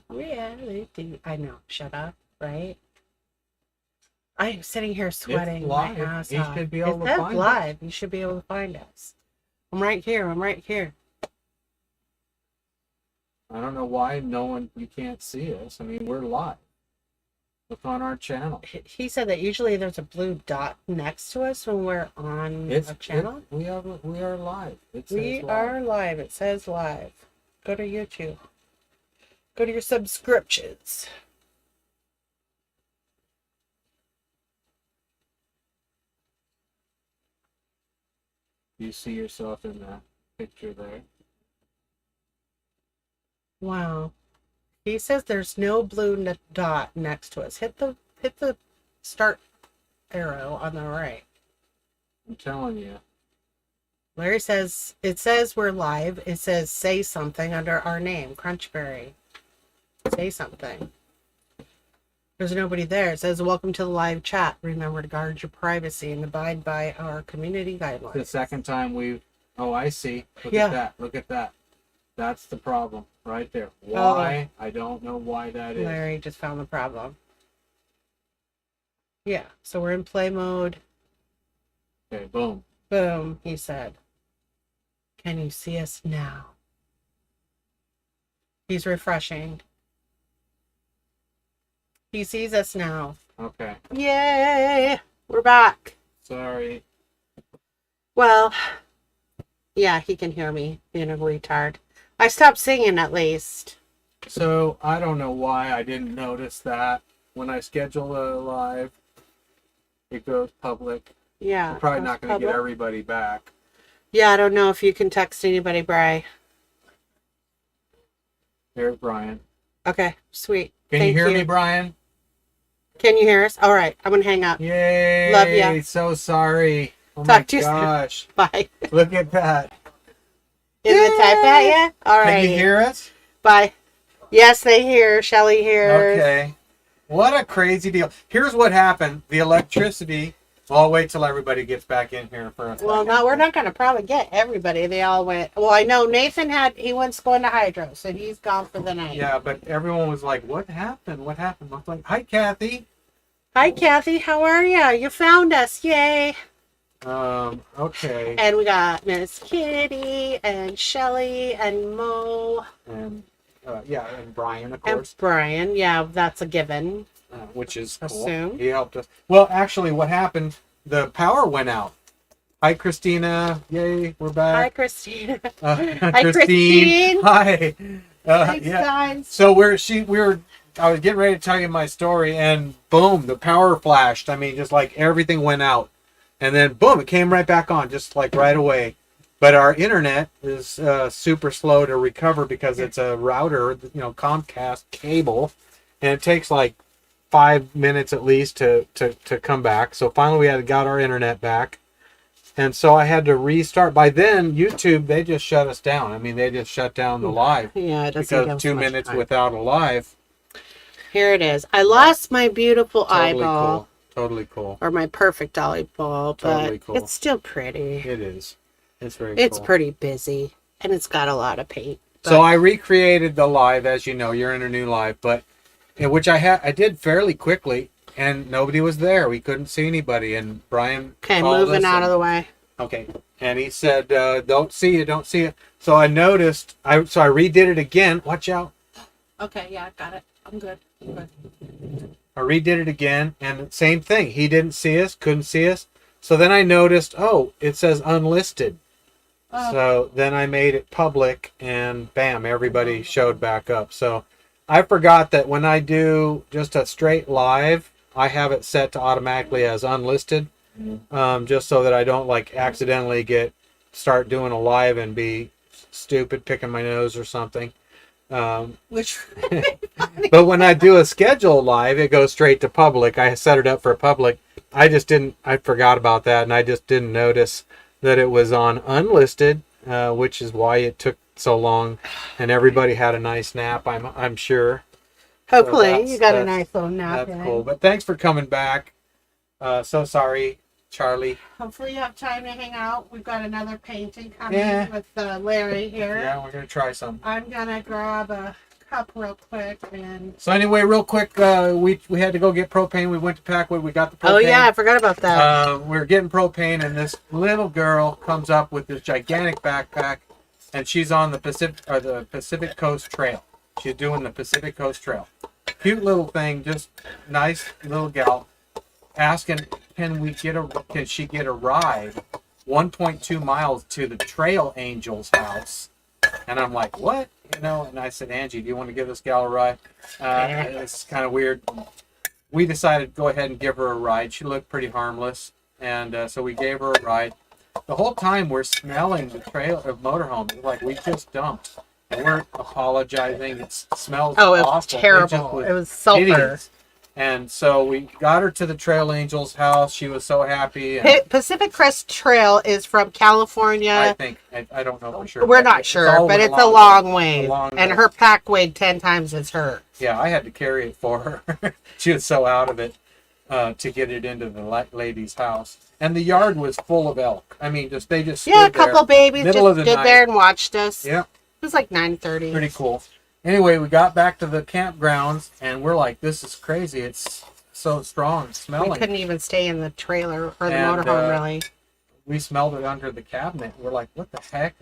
Reality. I know. Shut up. Right? I'm sitting here sweating It's my live. ass He off. should be It able to says find us. live. You should be able to find us. I'm right here. I'm right here. I don't know why you can't see us. I mean, we're live. Look on our channel. He said that usually there's a blue dot next to us when we're on a channel. We are live. It says We live. are live. It says live. Go to YouTube. Go to your subscriptions. You see yourself in that picture there. Wow. He says there's no blue dot next to us. Hit the start arrow on the right. I'm telling you. Larry says it says we're live. It says say something under our name, Crunchberry. Say something. There's nobody there. It says welcome to the live chat. Remember to guard your privacy and abide by our community guidelines. The second time oh, I see. Look Yeah. at that. Look at that. That's the problem right there. Why? I don't know why that is. Larry just found the problem. Yeah, so we're in play mode. Okay, boom. Boom, he said. Can you see us now? He's refreshing. He sees us now. Okay. Yay! We're back. Sorry. Well, yeah, he can hear me being a retard. I stopped singing at least. So, I don't know why I didn't notice that. When I schedule a live, it goes public. Yeah. I'm probably not going to get everybody back. Yeah, I don't know if you can text anybody, Bry. There's Brian. Okay, sweet. Can you hear me, Brian? Can you hear us? All right, I'm going to hang up. Yay! Love ya. So sorry. Oh Talk my to you soon. gosh. Bye. Look at that. Is it type at you? All right. Can you hear us? Bye. Yes, they hear. Shelly hears. Okay. What a crazy deal. Here's what happened. The electricity. I'll wait till everybody gets back in here for a second. Well, no, we're not going to probably get everybody. They all went. Well, I know Nathan he went going to hydro, so he's gone for the night. Yeah, but everyone was like, what happened? What happened? I was like, hi, Kathy. Hi, Kathy. How are you? You found us. Yay. Okay. And we got Miss Kitty and Shelly and Mo. And, and Brian, of And course. Brian. Yeah, that's a given. Which is cool. Assume. He helped us. Well, actually, what happened, the power went out. Hi, Christina. Yay, we're back. Hi, Christina. Hi, Christine. Hi. Thanks, Yeah. guys. So I was getting ready to tell you my story, and boom, the power flashed. I mean, just like everything went out. And then boom, it came right back on, just like right away. But our internet is super slow to recover because it's a router, Comcast cable, and it takes like 5 minutes at least to come back. So finally we got our internet back. And so I had to restart. By then, YouTube, they just shut us down. I mean, they just shut down the live. Yeah, it doesn't give because us 2 much minutes time. without a live. Here it is. I lost my beautiful Totally eyeball. cool. Totally cool. Or my perfect eyeball, but Totally cool. it's still pretty. It is. It's very It's cool. pretty busy, and it's got a lot of paint. So I recreated the live, as you know, you're in a new live, which I did fairly quickly, and nobody was there. We couldn't see anybody, and Brian Okay, called moving us out of the way. Okay, and he said, "Don't see you, don't see you." So I noticed. I redid it again. Watch out. Okay, yeah, got it. I'm good. I redid it again, and same thing. He didn't see us, couldn't see us. So then I noticed, it says unlisted. Oh. So then I made it public, and bam, everybody showed back up. So I forgot that when I do just a straight live, I have it set to automatically as unlisted, just so that I don't accidentally start doing a live and be stupid, picking my nose or something. Which But when I do a schedule live, it goes straight to public. I set it up for public. I forgot about that, and I just didn't notice that it was on unlisted, which is why it took so long, and everybody had a nice nap, I'm sure. hopefully So you got a nice little nap. That's cool. But thanks for coming back. So sorry, Charlie. Hopefully you have time to hang out. We've got another painting coming with Larry here. Yeah, we're gonna try some. I'm gonna grab a cup real quick and. So anyway, real quick, we had to go get propane. We went to Packwood. We got the propane. Oh yeah, I forgot about that. We were getting propane, and this little girl comes up with this gigantic backpack, and she's on the Pacific Coast Trail. She's doing the Pacific Coast Trail. Cute little thing, just nice little gal, asking, can she get a ride 1.2 miles to the Trail Angel's house? And I'm like, what? You know, and I said, Angie, do you want to give this gal a ride? It's kind of weird. We decided to go ahead and give her a ride. She looked pretty harmless, and so we gave her a ride. The whole time we're smelling the trail of motorhome, like we just dumped. And we're apologizing. It smells Oh, it was awful. terrible. It was sulfur. Hideous. And so we got her to the Trail Angel's house. She was so happy. And Pacific Crest Trail is from California. I think, I don't know for sure. We're not sure, but it's a long way. And her pack weighed 10 times as her. Yeah, I had to carry it for her. She was so out of it to get it into the lady's house. And the yard was full of elk. I mean, they just stood a couple of babies just stood there and watched us. Yeah. It was like 9:30. Pretty cool. Anyway, we got back to the campgrounds, and we're like, this is crazy. It's so strong smelling. We couldn't even stay in the trailer or the motorhome, really. We smelled it under the cabinet. We're like, what the heck?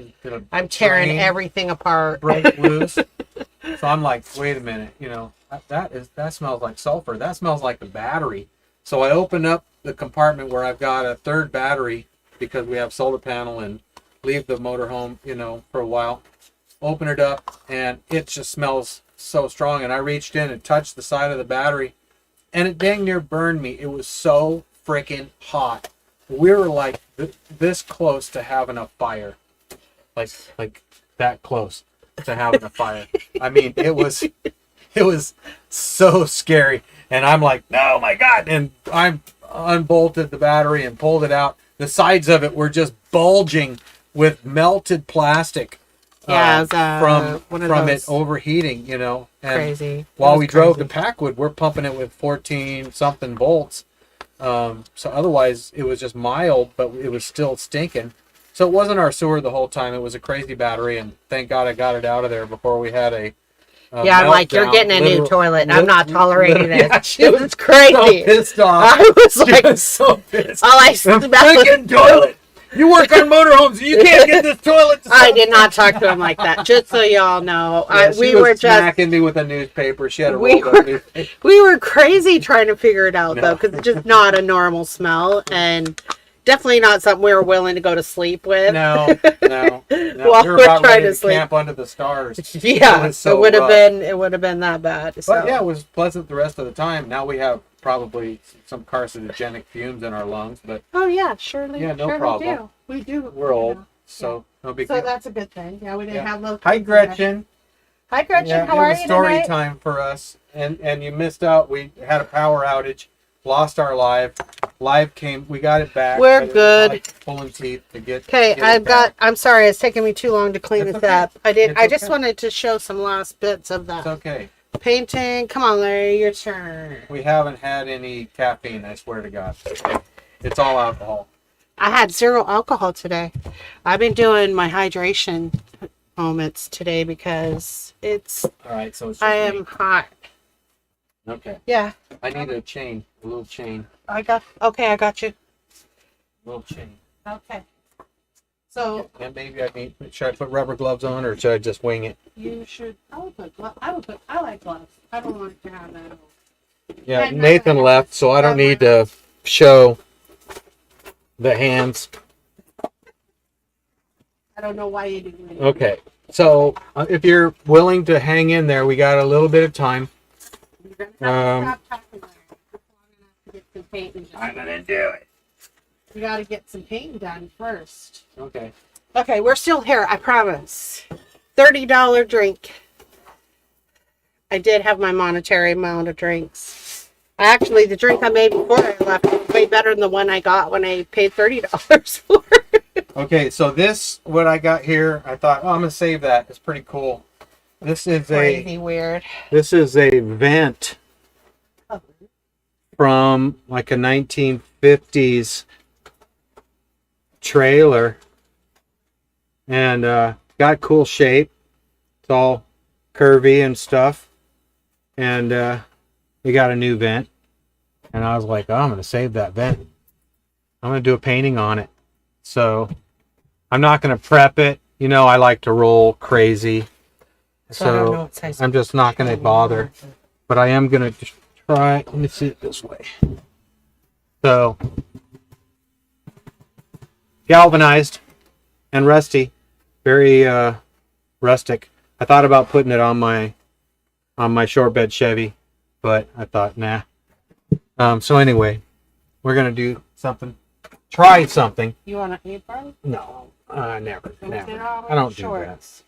I'm tearing everything apart. Break loose. So I'm like, wait a minute. You know, that smells like sulfur. That smells like the battery. So I open up the compartment where I've got a third battery because we have solar panel, and leave the motorhome, you know, for a while. Open it up, and it just smells so strong. And I reached in and touched the side of the battery, and it dang near burned me. It was so freaking hot. We were like this close to having a fire, like that close to having a fire. I mean, it was so scary. And I'm like, no, my God! And I unbolted the battery and pulled it out. The sides of it were just bulging with melted plastic. Yeah, from it overheating, you know. And crazy. While we drove to Packwood, we're pumping it with 14 something volts. So otherwise, it was just mild, but it was still stinking. So it wasn't our sewer the whole time. It was a crazy battery, and thank God I got it out of there before we had a I'm like, you're getting a new toilet. I'm not tolerating it. Yeah, it was crazy. So pissed off. I was like, she was so pissed. All I smelled. Freaking toilet. You work on motorhomes. You can't get this toilet. I did not talk to him like that. Just so y'all know, yeah, we were just smacking me with a newspaper. She had a newspaper. We were crazy trying to figure it out though, because it's just not a normal smell, and definitely not something we were willing to go to sleep with. No. While we were about trying ready to sleep. Camp under the stars. Yeah, it would have been that bad. So. But yeah, it was pleasant the rest of the time. Now we have probably some carcinogenic fumes in our lungs, but oh yeah, surely. Yeah, no sure problem. We do. We're old, so no big deal. So that's a good thing. Yeah, we didn't have those. Hi, Gretchen. Hi, Gretchen. Yeah, how are you story tonight? time for us, and you missed out. We had a power outage, lost our live. Live came. We got it back. We're but it was good. like pulling teeth to get. Okay, I'm sorry. It's taking me too long to clean It's this okay. up. I just okay. wanted to show some last bits of that. It's okay. Painting. Come on, Larry, your turn. We haven't had any caffeine. I swear to God. It's all alcohol. I had 0 alcohol today. I've been doing my hydration moments today because All right, so it's just I me. am hot. Okay. Yeah, I need a little chain, I got you. little chain. Okay. So And maybe should I put rubber gloves on, or should I just wing it? you should. I like gloves. I don't want to have that. Yeah, I'm not Nathan gonna- left, so I don't need to show the hands. I don't know why you didn't. Really Okay, so if you're willing to hang in there, we got a little bit of time. You're gonna have to stop talking about it. It's long enough to get some painting done. I'm gonna do it. You got to get some painting done first. Okay. Okay, we're still here. I promise. $30 drink. I did have my monetary amount of drinks. Actually, the drink I made before I left was way better than the one I got when I paid $30 for. Okay, so what I got here, I thought, oh, I'm gonna save that. It's pretty cool. This is Crazy weird. This is a vent from like a 1950s trailer, and got cool shape. It's all curvy and stuff. And we got a new vent. And I was like, oh, I'm going to save that vent. I'm going to do a painting on it. So I'm not going to prep it. You know, I like to roll crazy. So I don't know So what size I'm just not going to bother. But I am going to try. Let me see it this way. So galvanized and rusty. Very rustic. I thought about putting it on my short bed Chevy, but I thought, nah. So anyway, we're going to do something. Try something. You want to eat, bro? No, never. I I don't do that.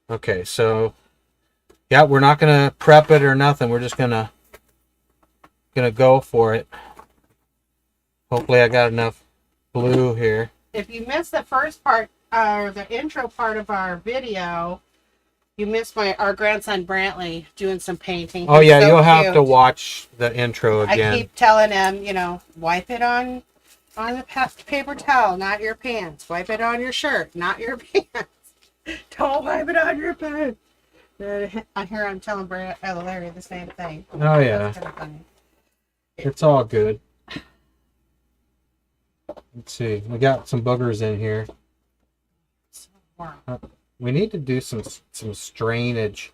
Okay, so yeah, we're not gonna prep it or nothing. We're just gonna go for it. Hopefully, I got enough blue here. If you missed the first part or the intro part of our video, you missed our grandson Brantley doing some painting. Oh He's yeah, so you'll have cute. to watch the intro again. I keep telling him, wipe it on the paper towel, not your pants. Wipe it on your shirt, not your pants. Don't wipe it on your pants. I hear I'm telling Larry the same thing. Oh yeah, That's kind of funny. it's all good. Let's see, we got some boogers in here. We need to do some strainage.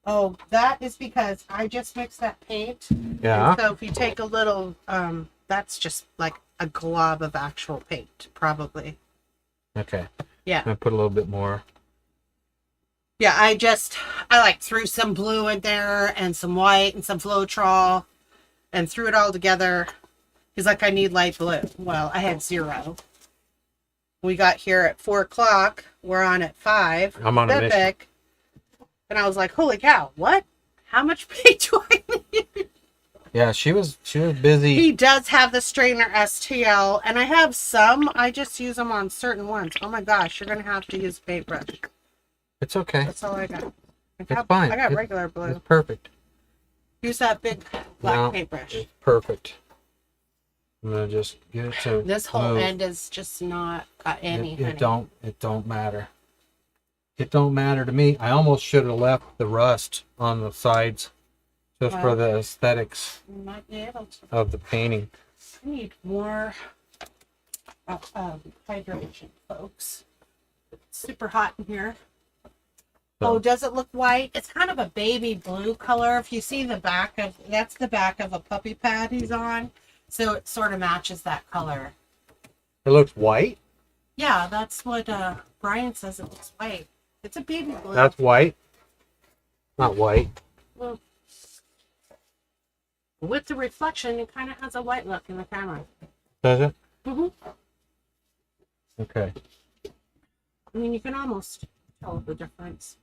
Oh, that is because I just mixed that paint. Yeah. And so if you take a little, that's just like a glob of actual paint, probably. Okay. Yeah. I'm gonna put a little bit more. Yeah, I like threw some blue in there and some white and some Floetrol and threw it all together. He's like, I need light blue. Well, I had 0. We got here at 4:00. We're on at 5. I'm on a mission. Pacific. And I was like, holy cow, what? How much paint do I need? Yeah, she was busy. He does have the strainer STL, and I have some. I just use them on certain ones. Oh my gosh, you're going to have to use a paintbrush. It's okay. That's all I got. It's fine. I got regular blue. It's perfect. Use that big black No, paintbrush. It's perfect. I'm gonna just get it to This whole move. end is just not got any. It don't matter. It don't matter to me. I almost should have left the rust on the sides just for the aesthetics You might be able to. of the painting. I need more hydration, folks. It's super hot in here. So- Oh, does it look white? It's kind of a baby blue color. If you see that's the back of a puppy pad he's on. So it sort of matches that color. It looks white. Yeah, that's what Brian says it looks white. It's a baby blue. That's white. Not white. Well, with the reflection, it kind of has a white look in the camera. Does it? Mm-hmm. Okay. I mean, you can almost tell the difference.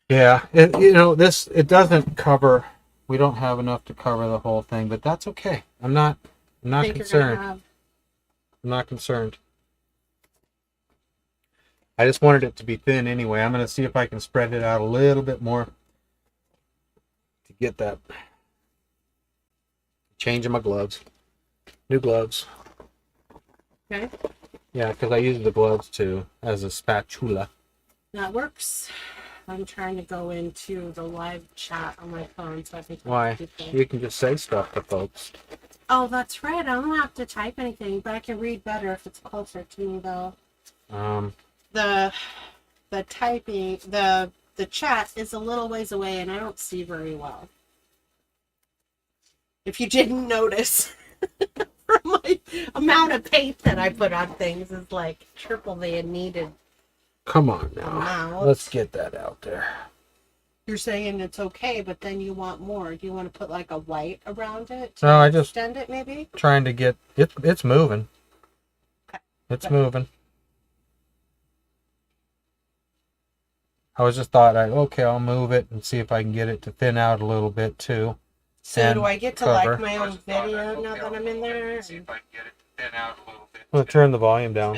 Yeah. It doesn't cover. We don't have enough to cover the whole thing, but that's okay. I'm not concerned. I'm not concerned. I just wanted it to be thin anyway. I'm going to see if I can spread it out a little bit more to get that. Changing my gloves. New gloves. Okay. Yeah, because I use the gloves too as a spatula. That works. I'm trying to go into the live chat on my phone so I can talk Why? to people. You can just say stuff to folks. Oh, that's right. I don't have to type anything, but I can read better if it's closer to me, though. The typing, the chat is a little ways away, and I don't see very well. If you didn't notice, from my amount of paint that I put on things is like triple the needed. Come on now. Amount. Let's get that out there. You're saying it's okay, but then you want more. Do you want to put like a white around it? No, I just extend it, maybe. trying to get it. It's moving. Okay. It's moving. I was just thought, I'll move it and see if I can get it to thin out a little bit too. So And do I get to cover. like my own video now that I'm in there? See if I can get it to thin out a little bit. I'm gonna turn the volume down.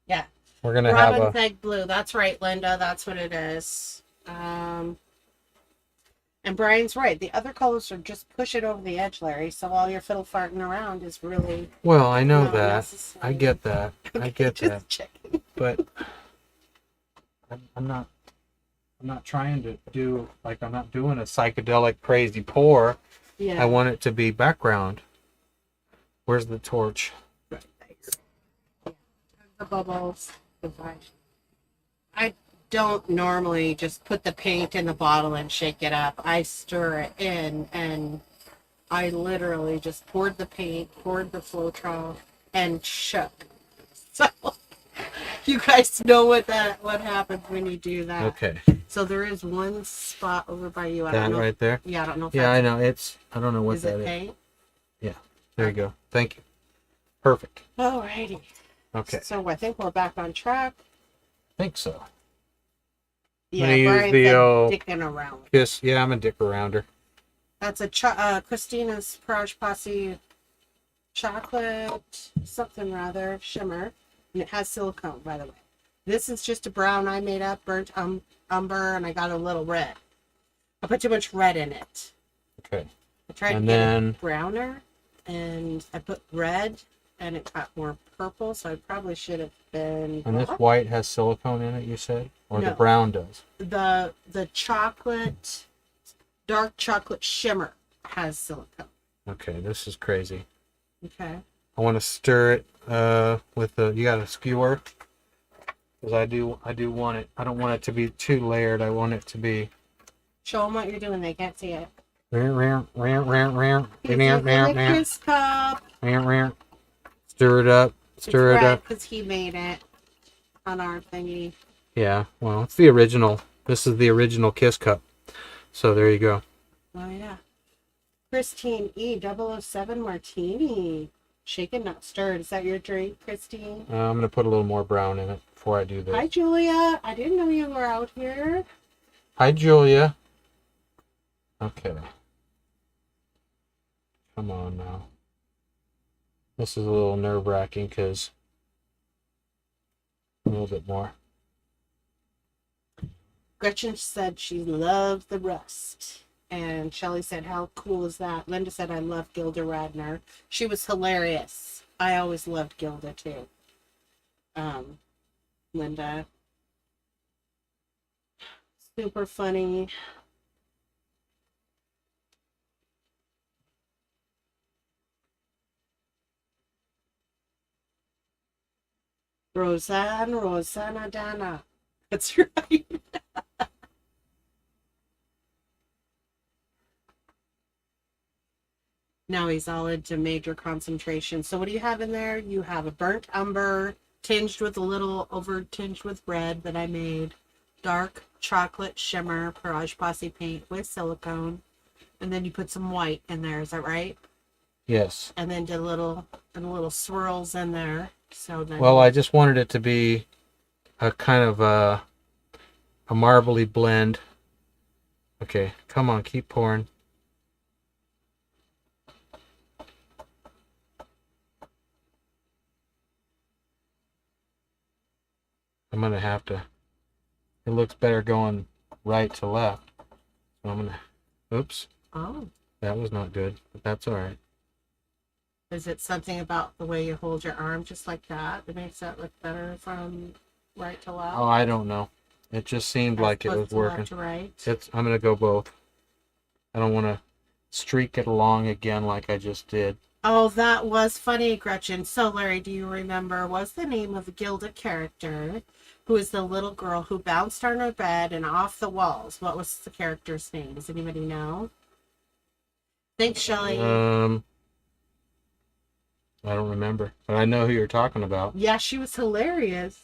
Yeah. We're gonna Robin have a. Egg Blue. That's right, Linda. That's what it is. And Brian's right. The other colors are just push it over the edge, Larry. So all your fiddle farting around is really Well, I know not that. necessary. I get that. I get Just that. checking. But I'm not trying to do like I'm not doing a psychedelic crazy pour. Yeah. I want it to be background. Where's the torch? Right, thanks. The bubbles. I don't normally just put the paint in the bottle and shake it up. I stir it in, and I literally just poured the paint, poured the Flotron, and shook. So you guys know what happens when you do that. Okay. So there is one spot over by you. I That don't know. right there? Yeah, I don't know if Yeah, I that's, know. I don't know what is that it is. paint? Yeah. There you go. Thank you. Perfect. Alrighty. Okay. So I think we're back on track. Think so. Yeah, gonna use Brian the, said uh, dicking around. Yes, yeah, I'm a dick arounder. That's a Christina's Parage Posse chocolate something rather shimmer, and it has silicone, by the way. This is just a brown I made up, burnt umber, and I got a little red. I put too much red in it. Okay. I tried And to get then- it browner, and I put red, and it got more purple, so I probably should have been... And this white has silicone in it, you said? Or the No. brown does? The chocolate, dark chocolate shimmer has silicone. Okay, this is crazy. Okay. I want to stir it with the... You got a skewer? Because I do want it... I don't want it to be too layered. I want it to be... Show them what you're doing. They can't see it. He's He's using the Kiss Cup. Stir it up. Stir it up. Because he made it on our thingy. Yeah, well, it's the original. This is the original Kiss Cup. So there you go. Oh, yeah. Christine E. 007 Martini. Shaken, not stirred. Is that your drink, Christine? I'm going to put a little more brown in it before I do this. Hi, Julia. I didn't know you were out here. Hi, Julia. Okay. Come on now. This is a little nerve-wracking because a little bit more. Gretchen said she loved the rust. And Shelly said, how cool is that? Linda said, I love Gilda Radner. She was hilarious. I always loved Gilda, too. Linda. Super funny. Rosanna Dana. That's right. Now he's all into major concentration. So what do you have in there? You have a burnt umber, tinged with a little tinged with red that I made. Dark chocolate shimmer, Parage Posse paint with silicone. And then you put some white in there. Is that right? Yes. And then did little swirls in there. So then, Well, I just wanted it to be a kind of a marbly blend. Okay, come on, keep pouring. I'm gonna have to. It looks better going right to left. So I'm gonna. Oops, oh, that was not good, but that's all right. is it something about the way you hold your arm just like that that makes that look better from right to left? Oh, I don't know. It just seemed As like it was opposed to working. left to right? I'm gonna go both. I don't want to streak it along again like I just did. Oh, that was funny, Gretchen. So, Larry, do you remember, what's the name of the Gilda character who is the little girl who bounced on her bed and off the walls? What was the character's name? Does anybody know? Thanks, Shelley. I don't remember, but I know who you're talking about. Yeah, she was hilarious.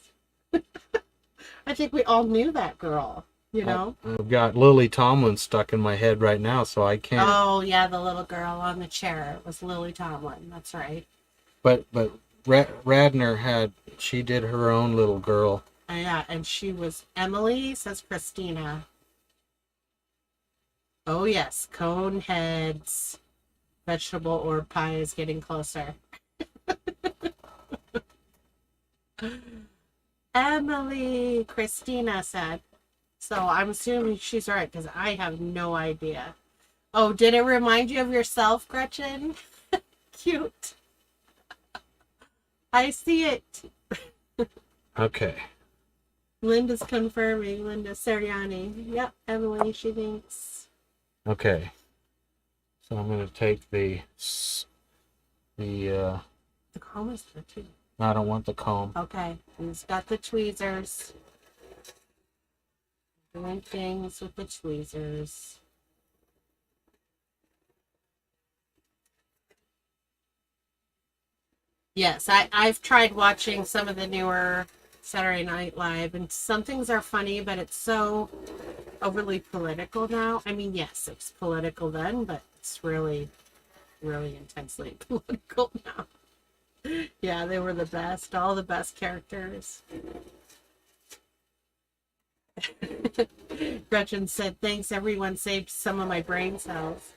I think we all knew that girl, you know? I've got Lily Tomlin stuck in my head right now, so I can't. Oh, yeah, the little girl on the chair. It was Lily Tomlin. That's right. But Radner she did her own little girl. Yeah, and she was Emily, says Christina. Oh, yes, cone heads. Vegetable or pie is getting closer. Emily, Christina said. So I'm assuming she's right because I have no idea. Oh, did it remind you of yourself, Gretchen? Cute. I see it. Okay. Linda's confirming. Linda Seriani. Yep, Emily, she thinks. Okay. So I'm going to take the The comb is there too. I don't want the comb. Okay, he's got the tweezers. Doing things with the tweezers. Yes, I've tried watching some of the newer Saturday Night Live, and some things are funny, but it's so overly political now. I mean, yes, it's political then, but it's really, really intensely political now. Yeah, they were the best, all the best characters. Gretchen said, thanks, everyone saved some of my brain cells.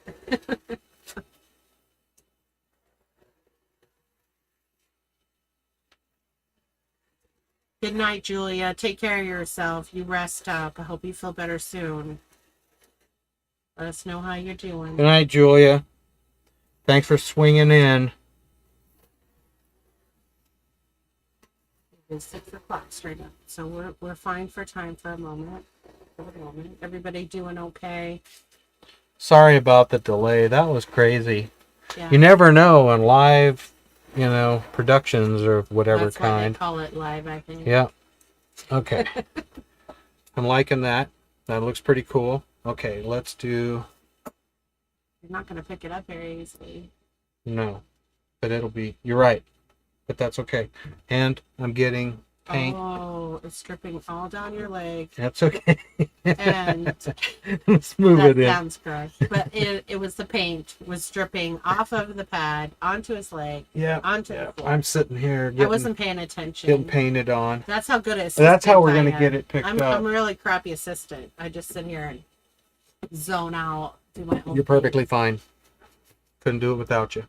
Good night, Julia. Take care of yourself. You rest up. I hope you feel better soon. Let us know how you're doing. Good night, Julia. Thanks for swinging in. It's 6 o'clock straight up, so we're fine for time for a moment. Everybody doing okay? Sorry about the delay. That was crazy. Yeah. You never know on live, productions or whatever That's kind. Why they call it live, I think. Yeah. Okay. I'm liking that. That looks pretty cool. Okay, let's do. You're not going to pick it up very easily. No, but it'll be. You're right, but that's okay. And I'm getting paint. Oh, it's dripping all down your leg. That's okay. And let's move that it in. sounds gross. But it was the paint was dripping off of the pad onto his leg. Yeah. Onto the floor. I'm sitting here I wasn't paying attention. getting painted on. That's how good it is. That's how we're gonna get it picked I'm up. a really crappy assistant. I just sit here and zone out. Do my own You're perfectly fine. Couldn't do it without you.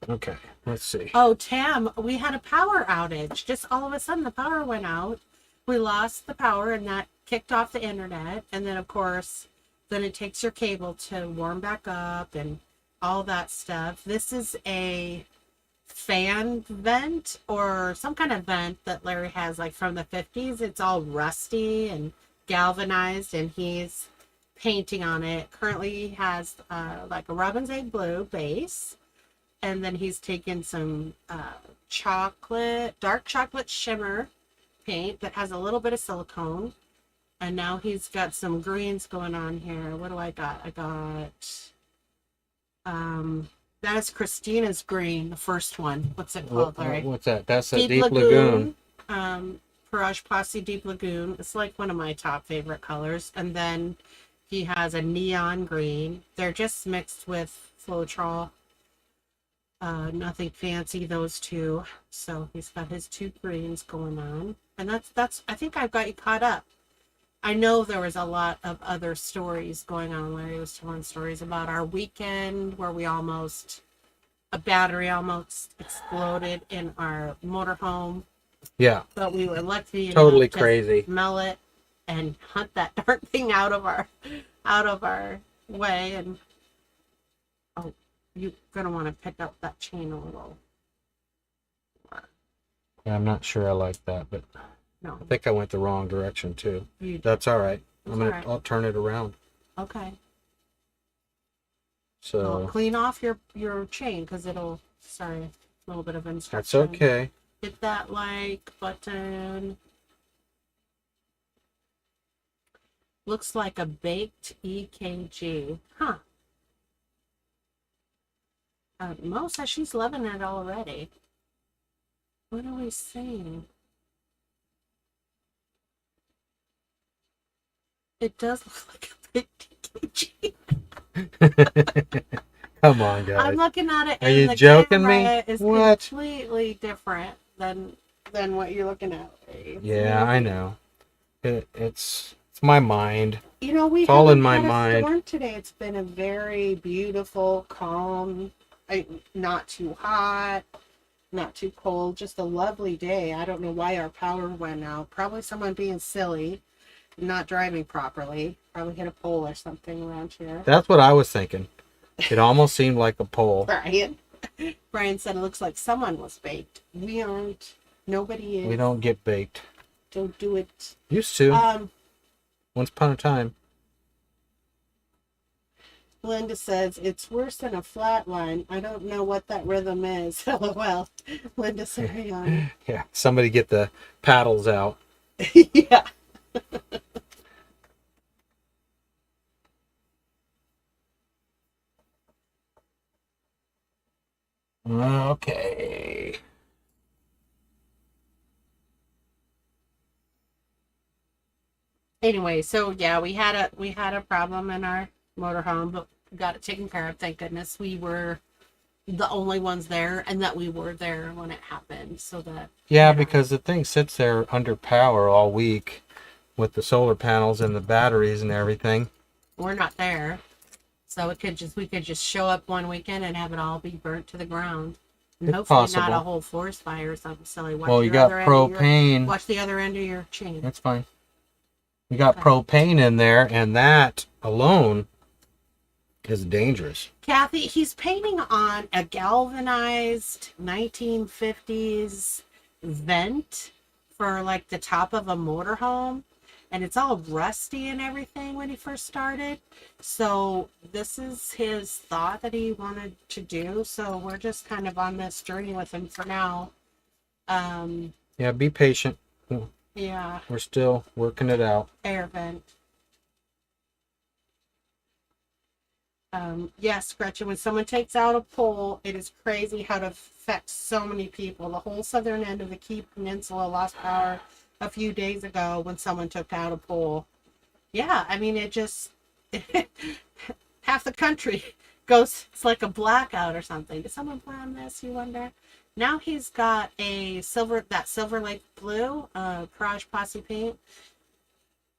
Okay, let's see. Oh, Tam, we had a power outage. Just all of a sudden, the power went out. We lost the power, and that kicked off the internet. And then, of course, then it takes your cable to warm back up and all that stuff. This is a fan vent or some kind of vent that Larry has, like from the 50s. It's all rusty and galvanized, and he's painting on it. Currently, he has like a robin's egg blue base. And then he's taken some dark chocolate shimmer paint that has a little bit of silicone. And now he's got some greens going on here. What do I got? I got, that is Christina's green, the first one. What's it called, Larry? What's that? That's a Deep Lagoon. Parage Posse Deep Lagoon. It's like one of my top favorite colors. And then he has a neon green. They're just mixed with Floetrol. Nothing fancy, those two. So he's got his two greens going on. And that's I think I've got you caught up. I know there was a lot of other stories going on. Larry was telling stories about our weekend where a battery almost exploded in our motorhome. Yeah. But we were lucky totally enough to crazy. smell it and hunt that darn thing out of our way. And you're gonna want to pick up that chain a little. Yeah, I'm not sure I like that, but No, I think I went the wrong direction too. you That's all right. That's all right. I'll turn it around. okay. So Well, clean off your chain because it'll. Sorry, a little bit of that's instruction. okay. Hit that like button. Looks like a baked EKG, huh? Mo says she's loving it already. What are we saying? It does look like a big EKG. Come on, guys. I'm looking at it. Are and you the joking me? camera is What? completely different than what you're looking at. Yeah, I know. It's my mind. You know, we It's all in haven't my had a mind. storm today. It's been a very beautiful, calm, not too hot, not too cold, just a lovely day. I don't know why our power went out. Probably someone being silly, not driving properly. Probably hit a pole or something around here. That's what I was thinking. It almost seemed like a pole. Brian said it looks like someone was baked. We aren't. Nobody is. We don't get baked. Don't do it. Used to. Once upon a time. Linda says, it's worse than a flat line. I don't know what that rhythm is. LOL. Linda said, hang on. Yeah, somebody get the paddles out. Yeah. Okay. Anyway, so yeah, we had a problem in our motorhome, but we got it taken care of. Thank goodness we were the only ones there, and that we were there when it happened, so that Yeah, because the thing sits there under power all week with the solar panels and the batteries and everything. we're not there. So we could just show up one weekend and have it all be burnt to the ground. And It's hopefully possible. not a whole forest fire or something silly. Well, you got propane. Watch the other end of your chain. That's fine. You got propane in there, and that alone is dangerous. Kathy, he's painting on a galvanized 1950s vent for like the top of a motorhome, and it's all rusty and everything when he first started. So this is his thought that he wanted to do. So we're just kind of on this journey with him for now. Yeah, be patient. Yeah. We're still working it out. Air vent. Yes, Gretchen, when someone takes out a pole, it is crazy how it affects so many people. The whole southern end of the Key Peninsula lost power a few days ago when someone took out a pole. Yeah, I mean, it just, half the country goes, it's like a blackout or something. Did someone plan this, you wonder? Now he's got that Silver Lake blue, Garage Posse paint.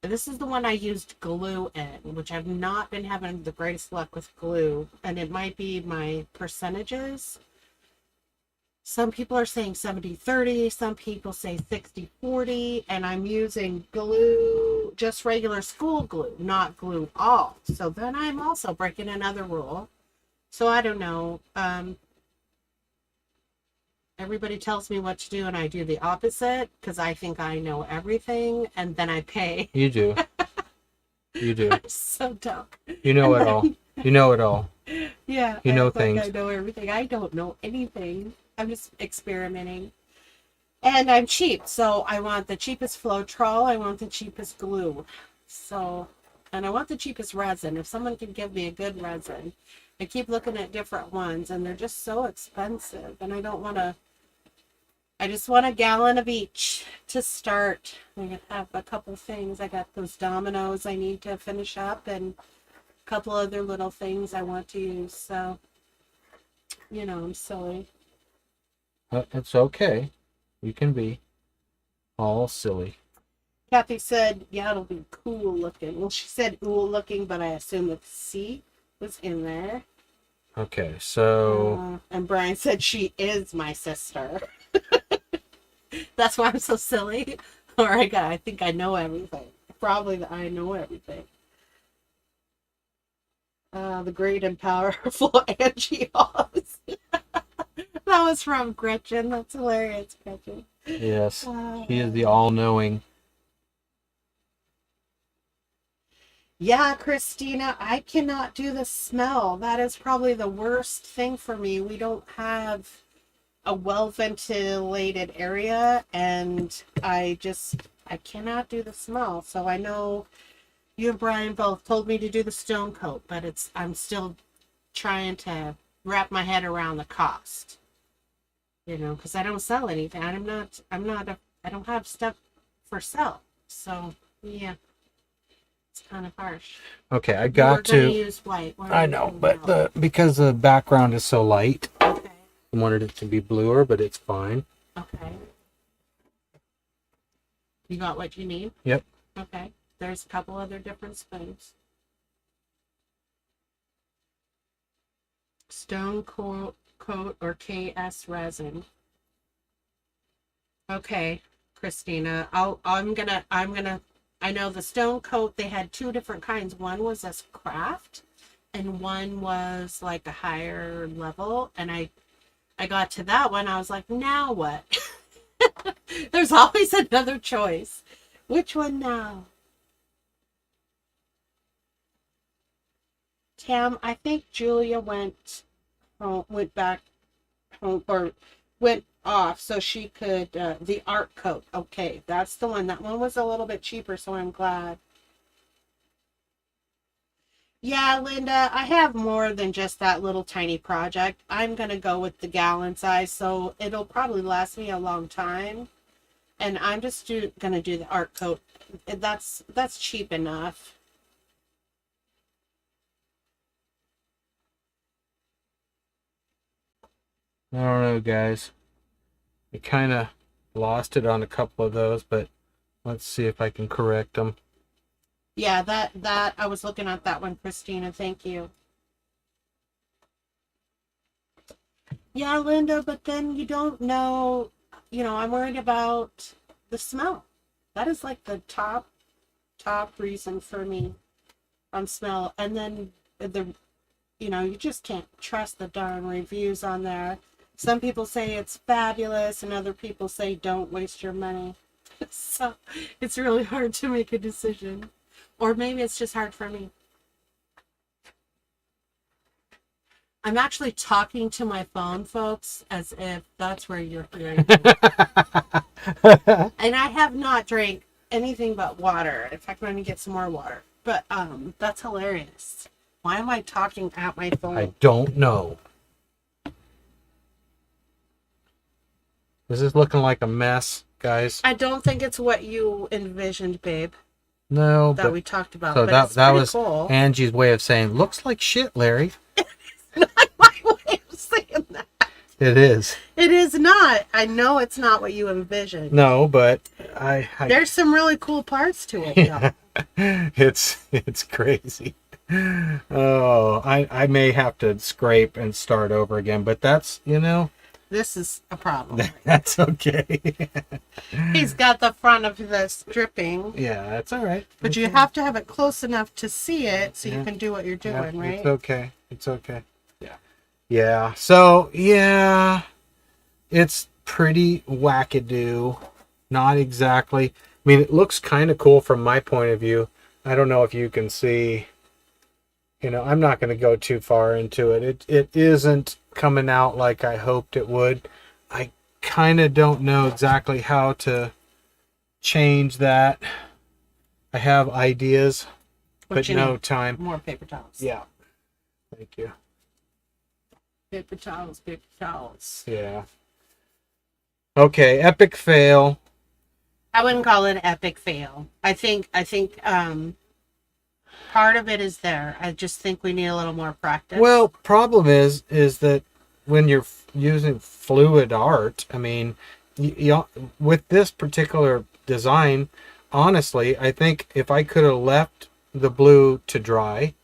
This is the one I used glue in, which I've not been having the greatest luck with glue. And it might be my percentages. Some people are saying 70-30, some people say 60-40, and I'm using glue, just regular school glue, not glue all. So then I'm also breaking another rule. So I don't know. Everybody tells me what to do, and I do the opposite because I think I know everything, and then I pay. You do. You do. I'm so dumb. You know it all. You know it all. Yeah. You know I think things. I know everything. I don't know anything. I'm just experimenting. And I'm cheap, so I want the cheapest Floetrol. I want the cheapest glue. So, and I want the cheapest resin. If someone can give me a good resin. I keep looking at different ones, and they're just so expensive, and I don't want to. I just want a gallon of each to start. I have a couple things. I got those dominoes I need to finish up and a couple other little things I want to use. So, you know, I'm silly. It's okay. You can be all silly. Kathy said, yeah, it'll be cool looking. Well, she said cool looking, but I assume the C was in there. Okay, so... and Brian said she is my sister. That's why I'm so silly. Or I think I know everything. Probably that I know everything. The great and powerful Angie Hawes. That was from Gretchen. That's hilarious, Gretchen. Yes, he is the all-knowing. Yeah, Christina, I cannot do the smell. That is probably the worst thing for me. We don't have a well-ventilated area, and I cannot do the smell. So I know you and Brian both told me to do the stone coat, but I'm still trying to wrap my head around the cost. You know, because I don't sell anything. I don't have stuff for sale. So, yeah. It's kind of harsh. Okay, I got to use white. I know, but because the background is so light, okay. I wanted it to be bluer, but it's fine. Okay. You got what you need? Yep. Okay. There's a couple other different spoons. Stone coat or KS resin. Okay, Christina. I know the stone coat, they had two different kinds. One was as craft and one was like a higher level. And I got to that one. I was like, now what? There's always another choice. Which one now? Tam, I think Julia went back home, or went off so she could, the art coat. Okay, that's the one. That one was a little bit cheaper, so I'm glad. Yeah, Linda, I have more than just that little tiny project. I'm going to go with the gallon size, so it'll probably last me a long time. And I'm just going to do the art coat. That's cheap enough. I don't know, guys. I kind of lost it on a couple of those, but let's see if I can correct them. Yeah, that I was looking at that one, Christina. Thank you. Yeah, Linda, but then you don't know, I'm worried about the smell. That is like the top reason for me on smell. And then you just can't trust the darn reviews on there. Some people say it's fabulous and other people say don't waste your money. So it's really hard to make a decision. Or maybe it's just hard for me. I'm actually talking to my phone, folks, as if that's where you're hearing me. And I have not drank anything but water. In fact, I'm going to get some more water. But that's hilarious. Why am I talking at my phone? I don't know. Is this looking like a mess, guys? I don't think it's what you envisioned, babe. No, that we talked about. So but that was cool. Angie's way of saying, looks like shit, Larry. Not my way of saying that. It is. It is not. I know it's not what you envisioned. No, but I there's some really cool parts to it. Yeah. It's crazy. Oh, I may have to scrape and start over again, but that's, This is a problem. That's okay. He's got the front of this dripping. Yeah, that's all right. But you have to have it close enough to see it so you can do what you're doing, right? It's okay. It's okay. Yeah. Yeah. So, yeah, it's pretty wackadoo. Not exactly. I mean, it looks kind of cool from my point of view. I don't know if you can see. I'm not going to go too far into it. It isn't coming out like I hoped it would. I kind of don't know exactly how to change that. I have ideas, but no time. More paper towels. Yeah. Thank you. Paper towels, paper towels. Yeah. Okay, epic fail. I wouldn't call it an epic fail. I think part of it is there. I just think we need a little more practice. Well, problem is that when you're using fluid art, I mean, with this particular design, honestly, I think if I could have left the blue to dry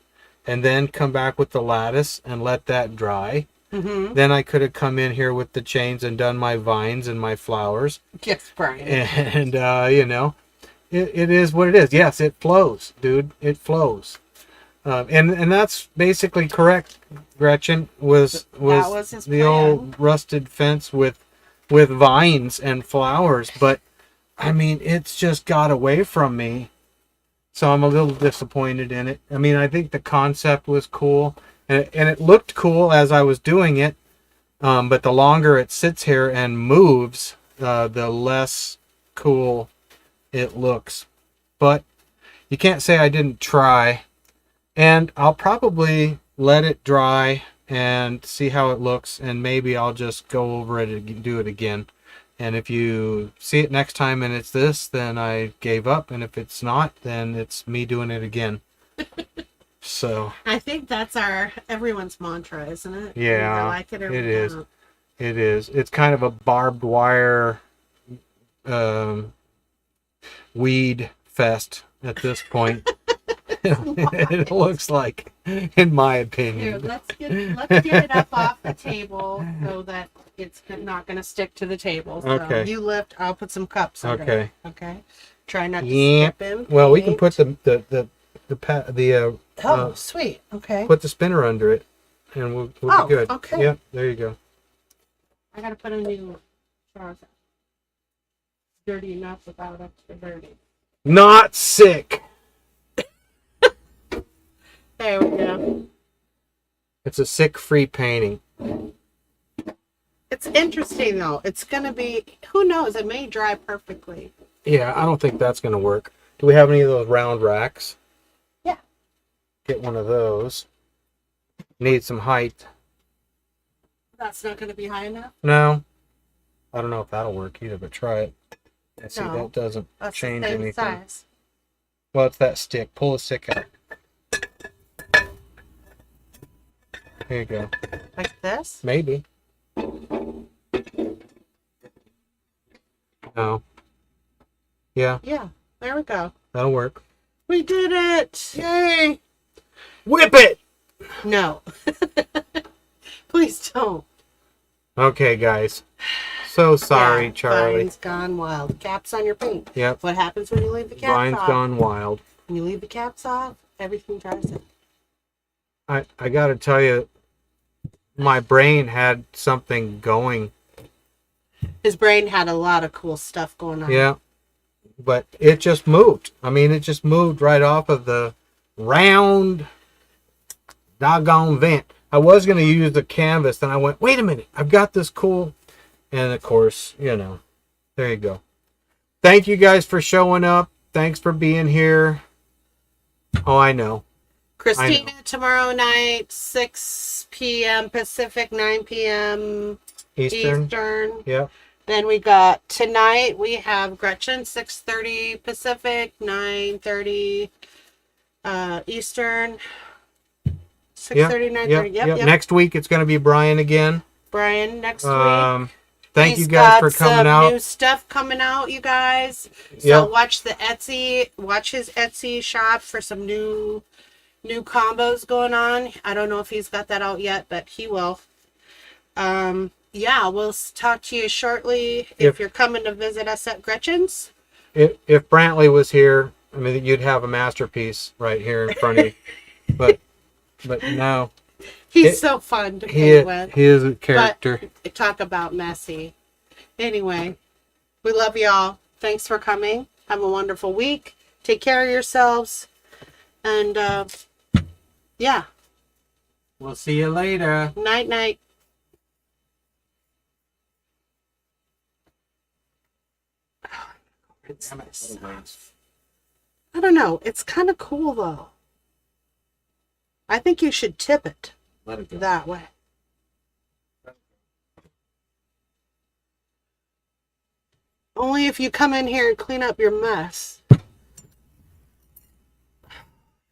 and then come back with the lattice and let that dry, then I could have come in here with the chains and done my vines and my flowers. Yes, Brian. And, it is what it is. Yes, it flows, dude. It flows. And that's basically correct, Gretchen, was his the plan. old rusted fence with vines and flowers. But, I mean, it's just got away from me. So I'm a little disappointed in it. I mean, I think the concept was cool. And it looked cool as I was doing it. But the longer it sits here and moves, the less cool it looks. But you can't say I didn't try. And I'll probably let it dry and see how it looks, and maybe I'll just go over it and do it again. And if you see it next time and it's this, then I gave up, and if it's not, then it's me doing it again. So I think that's everyone's mantra, isn't it? Yeah, I like it or it we is. don't. It is. It's kind of a barbed wire weed fest at this point. It looks like, in my opinion. Here, let's get it up off the table so that it's not going to stick to the table. So Okay. you lift. I'll put some cups under. Okay. Okay. Try not to Yeah. skip in. Well, we can paint. put the Oh, sweet. Okay. put the spinner under it, and we'll Oh, be good. okay. Yep. There you go. I gotta put a new jar. dirty enough without extra dirty. Not sick. There we go. It's a sick-free painting. It's interesting though. It's gonna be, who knows, it may dry perfectly. Yeah, I don't think that's going to work. Do we have any of those round racks? Yeah. Get one of those. Need some height. That's not gonna be high enough? No. I don't know if that'll work either, but try it. And see, No, that doesn't That's change the same anything. size. Well, it's that stick. Pull the stick out. Here you go. Like this? Maybe. No. Yeah, Yeah, there we go. that'll work. We did it! Yay! Whip it! No. Please don't. Okay, guys. So sorry, Yeah, Charlie. Vine's gone wild. Caps on your paint. Yep. What happens when you leave the caps Vine's off? gone wild. When you leave the caps off, everything dries out. I got to tell you, my brain had something going. His brain had a lot of cool stuff going on. Yeah. But it just moved. I mean, it just moved right off of the round doggone vent. I was going to use the canvas, and I went, wait a minute, I've got this cool. And of course, you know, there you go. Thank you guys for showing up. Thanks for being here. Oh, I know. Christina tomorrow night, 6 p.m. Pacific, 9 p.m. Eastern. Yep. Then we got tonight, we have Gretchen, 6:30 Pacific, 9:30 Eastern. 6:30, 9:30. Yep. Next week, it's going to be Brian again. Brian next week. Thank He's you guys got for coming some out. new stuff coming out, you guys. So Yep. watch his Etsy shop for some new combos going on. I don't know if he's got that out yet, but he will. Yeah, we'll talk to you shortly if you're coming to visit us at Gretchen's. If Brantley was here, I mean, you'd have a masterpiece right here in front of you. But no. He's so fun to play with. He is a character. But talk about messy. Anyway, we love y'all. Thanks for coming. Have a wonderful week. Take care of yourselves. And, yeah. We'll see you later. Night, night. I don't know. It's kind of cool, though. I think you should tip it Let it go. that way. Only if you come in here and clean up your mess.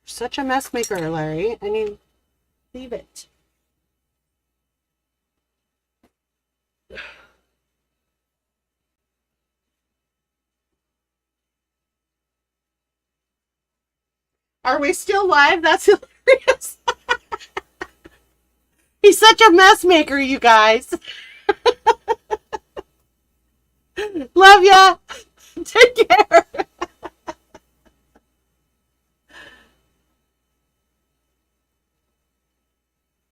Such a mess maker, Larry. I mean, leave it. Are we still live? That's hilarious. He's such a mess maker, you guys. Love ya. Take care.